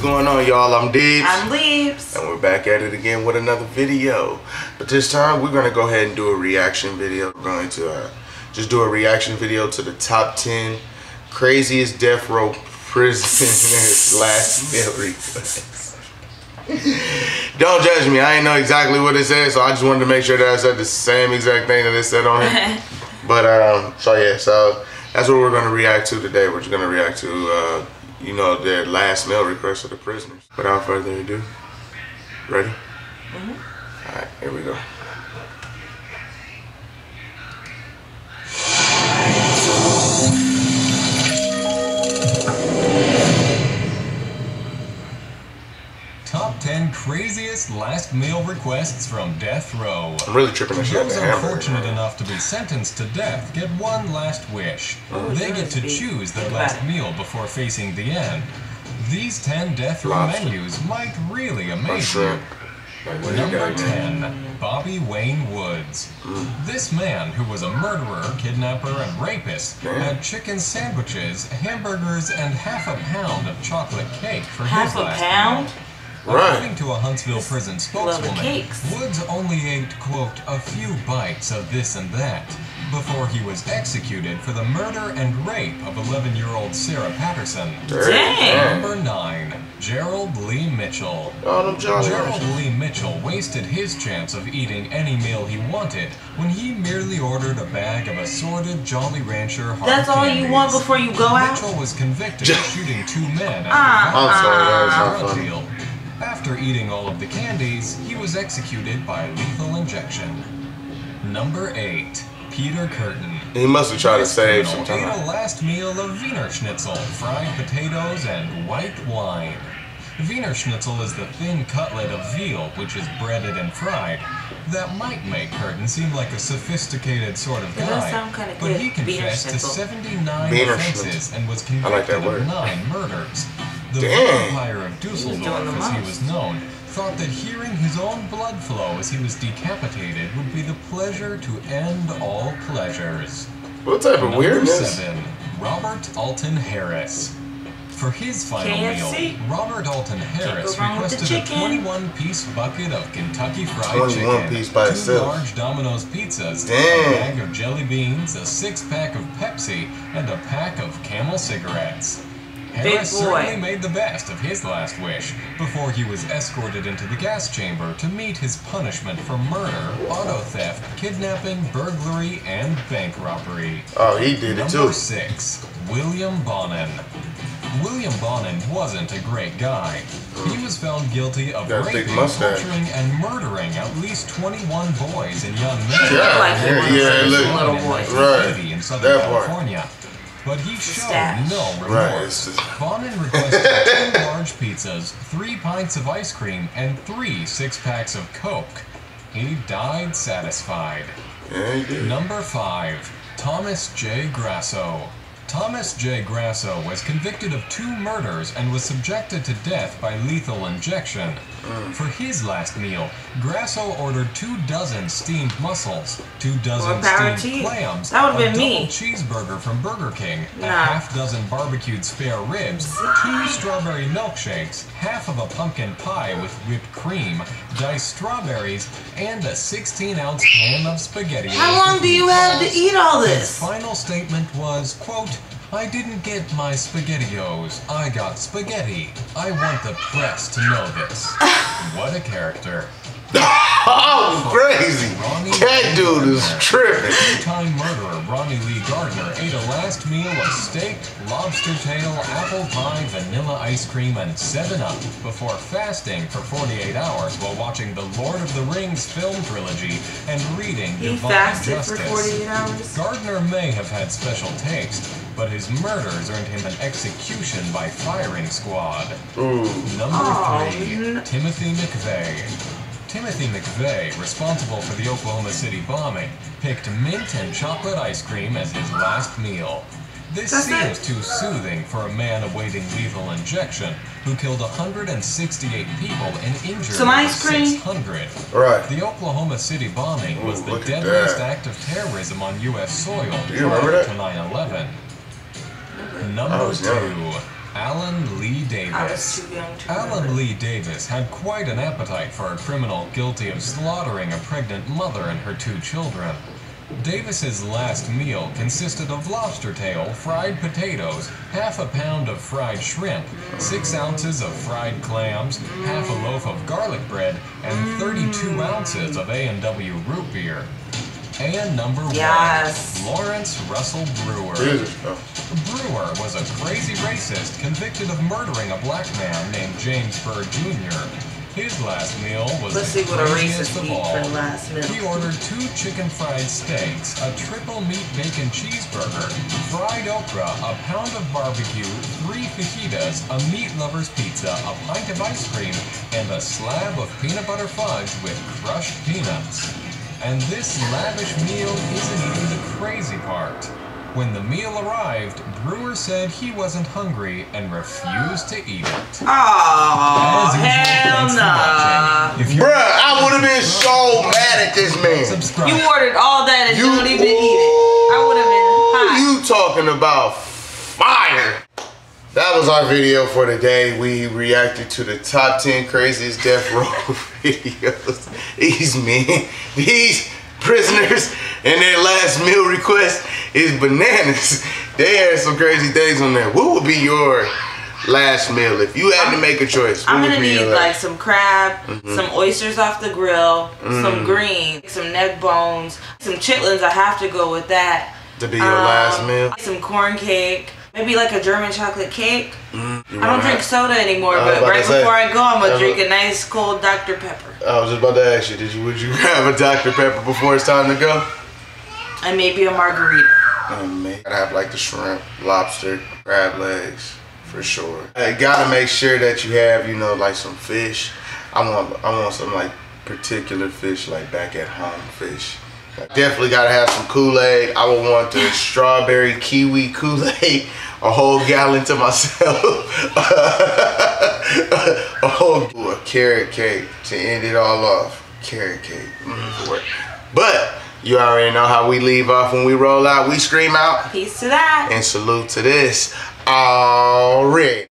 going on, y'all? I'm Deebs. I'm Clipz. And we're back at it again with another video. But this time, we're going to go ahead and do a reaction video. We're going to just do a reaction video to the top 10 craziest death row prisoners last meal requests. Don't judge me. I ain't know exactly what it said, so I just wanted to make sure that I said the same exact thing that it said on it. But, so that's what we're going to react to today. We're just going to react to, you know, their last meal requests of the prisoners. Without further ado, ready? Mm-hmm. All right, here we go. Top 10 craziest last meal requests from death row. I'm really tripping this shit. Those unfortunate enough to be sentenced to death get one last wish. They get to choose their last meal before facing the end. These 10 death row menus might really amaze you. Number 10, Bobby Wayne Woods. This man, who was a murderer, kidnapper, and rapist, had chicken sandwiches, hamburgers, and half a pound of chocolate cake for his last meal. According to a Huntsville prison spokeswoman, Woods only ate, quote, a few bites of this and that before he was executed for the murder and rape of 11-year-old Sarah Patterson. Dang. Number 9, Gerald Lee Mitchell. Gerald Lee Mitchell wasted his chance of eating any meal he wanted when he merely ordered a bag of assorted Jolly Rancher hard That's all candies. you want before you go out? Mitchell was convicted of shooting 2 men at the drug deal. After eating all of the candies, he was executed by lethal injection. Number 8, Peter Curtin. He must have tried to save some time. Ate a last meal of Wiener Schnitzel, fried potatoes, and white wine. Wiener Schnitzel is the thin cutlet of veal, which is breaded and fried. That might make Curtin seem like a sophisticated sort of guy, but he confessed to 79 offenses and was convicted of 9 murders. The vampire of Dusseldorf, as he was known, thought that hearing his own blood flow as he was decapitated would be the pleasure to end all pleasures. What type of weirdness? Number 7, Robert Alton Harris. For his final meal, Robert Alton Harris requested a 21-piece bucket of Kentucky Fried Chicken, 2 large Domino's pizzas, a bag of jelly beans, a 6-pack of Pepsi, and a pack of Camel cigarettes. Harris certainly made the best of his last wish before he was escorted into the gas chamber to meet his punishment for murder, auto theft, kidnapping, burglary, and bank robbery. Oh, he did it too. Number 6, William Bonin. William Bonin wasn't a great guy. He was found guilty of raping, torturing, and murdering at least 21 boys and young men. In Southern California. But he showed no remorse. Bonin requested 2 large pizzas, 3 pints of ice cream, and 3 6-packs of Coke. He died satisfied. Number 5, Thomas J. Grasso. Thomas J. Grasso was convicted of 2 murders and was subjected to death by lethal injection. For his last meal, Grasso ordered 2 dozen steamed mussels, 2 dozen steamed clams, a double cheeseburger from Burger King, a half-dozen barbecued spare ribs, 2 strawberry milkshakes, half of a pumpkin pie with whipped cream, diced strawberries, and a 16-ounce can of spaghetti. How long do you have to eat all this? His final statement was, quote, I didn't get my SpaghettiOs. I got spaghetti. I want the press to know this. What a character. Oh, crazy. That dude is tripping. Two-time murderer Ronnie Lee Gardner ate a last meal of steak, lobster tail, apple pie, vanilla ice cream, and 7-Up before fasting for 48 hours while watching the Lord of the Rings film trilogy and reading Divine Justice. For 48 hours? Gardner may have had special taste, but his murders earned him an execution by firing squad. Number 3, Timothy McVeigh. Timothy McVeigh, responsible for the Oklahoma City bombing, picked mint and chocolate ice cream as his last meal. This seems too soothing for a man awaiting lethal injection who killed 168 people and injured 600. The Oklahoma City bombing was the deadliest act of terrorism on U.S. soil prior to 9/11. Number 2, Alan Lee I was Davis. too young to Alan remember. Lee Davis had quite an appetite for a criminal guilty of slaughtering a pregnant mother and her 2 children. Davis's last meal consisted of lobster tail, fried potatoes, half a pound of fried shrimp, 6 ounces of fried clams, half a loaf of garlic bread, and 32 ounces of A&W root beer. And number 1, Yes. Lawrence Russell Brewer. Brewer was a crazy racist convicted of murdering a black man named James Burr Jr. His last meal was Let's the see what a craziest racist of eat all. for last meal. He ordered 2 chicken fried steaks, a triple meat bacon cheeseburger, fried okra, a pound of barbecue, 3 fajitas, a meat lover's pizza, a pint of ice cream, and a slab of peanut butter fudge with crushed peanuts. And this lavish meal isn't even the crazy part. When the meal arrived, Brewer said he wasn't hungry and refused to eat it. Oh, As usual, hell thanks for no. watching. If you Bruh, I would have been so mad at this man. subscribe. You ordered all that and don't even eat it. I would have been hot. You talking about fire. That was our video for today. We reacted to the top 10 craziest death row videos. These men, these prisoners, and their last meal request is bananas. They had some crazy things on there. What would be your last meal if you had to make a choice? What I'm would gonna be need your like last? some crab, some oysters off the grill, some greens, some neck bones, some chitlins. I have to go with that. To be your last meal? Some corn cake, maybe like a German chocolate cake. I don't wanna drink have- soda anymore, I was but about right to say, before I go, I'm gonna I drink was- a nice cold Dr. Pepper. I was just about to ask you, would you grab a Dr. Pepper before it's time to go? And maybe a margarita. Man, gotta have like the shrimp, lobster, crab legs, for sure. I gotta make sure that you have, you know, like some fish. I want some like particular fish, like back at home fish. Definitely gotta have some Kool-Aid. I would want the strawberry kiwi Kool-Aid, a whole gallon to myself. A carrot cake to end it all off. Carrot cake. For it. But you already know how we leave off when we roll out. We scream out. Peace to that. And salute to this. Already.